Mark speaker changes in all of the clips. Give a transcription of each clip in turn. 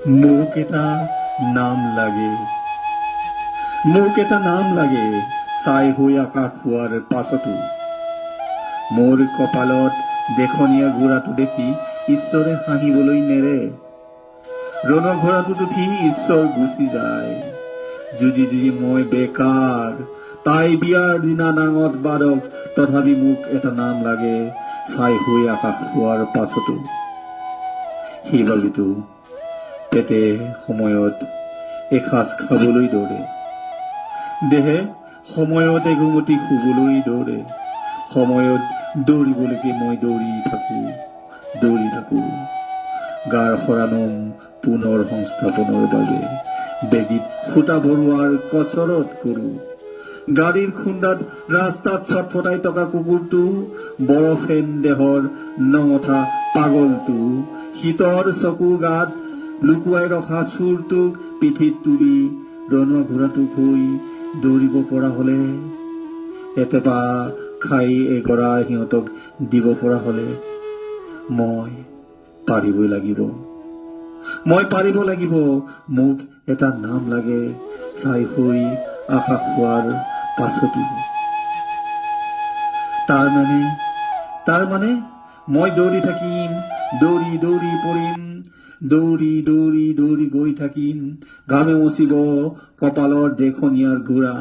Speaker 1: মোক এটা নাম লাগে, মোক এটা নাম লাগে ছাই হৈ আকাশ পোৱাৰ পাছতো। মোৰ কপালত দেখনীয়া ঘোঁৰাটো দেখি ঈশ্বৰে হাঁহিবলৈ নেৰে। ৰণঘোঁৰাটোত উঠি ঈশ্বৰ গুচি যায়। যুঁজি যুঁজি মই বেকাৰ। তাই বিয়াৰ দিনা নাঙত বাদক, তথাপি মোক এটা নাম লাগে ছাই হৈ আকাশ পোৱাৰ পাছতো। সেইবাবেতো পেটে সময়ত এসাঁজ খাবলৈ দৌৰে, দেহে সময়ত এঘুমতি শুবলৈ দৌৰে। সময়ত দৌৰিবলৈকে মই দৌৰি থাকো। গাৰ সৰানোম পুনৰ সংস্থাপনৰ বাবে বেজীত সূতা ভৰোৱাৰ কচৰত কৰো। গাড়ীৰ খুন্দাত ৰাস্তাত ছটফটাই থকা কুকুৰটো, বৰফেন দেহৰ নঙঠা পাগলটো, শীতৰ চকু গাত লুকুৱাই ৰখা চুৰটোক পিঠিত তুলি ৰণঘোঁৰাটোক হৈ দৌৰিব পৰা হলে, এটেপা খাই এগৰা সিহঁতক দিব পৰা হলে মই পাৰিবই লাগিব। মোক এটা নাম লাগে ছাই হৈ আকাশ পোৱাৰ পাছতো। তাৰ মানে মই দৌৰি থাকিম, দৌৰি পৰিম, দৌৰি গৈ থাকিম। ঘামে মচিব কপালৰ দেখনীয়াৰ ঘোঁৰা।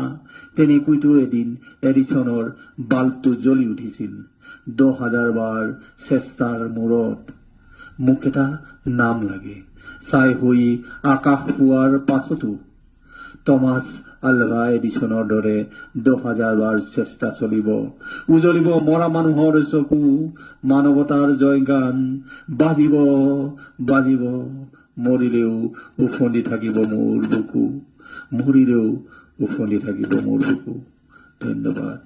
Speaker 1: তেনেকৈতো এদিন এডিছনৰ বাল্বটো জ্বলি উঠিছিল 10,000 বাৰ চেষ্টাৰ মূৰত। মোক এটা নাম লাগে ছাই হৈ আকাশ পোৱাৰ পাছতো। টমাছ আলভা এডিছনৰ দৰে 10,000 বাৰ চেষ্টা চলিব। উজলিব মৰা মানুহৰ চকু, মানৱতাৰ জয়গান বাজিব। মৰিলেও উফন্দি থাকিব মোৰ বুকু। ধন্যবাদ।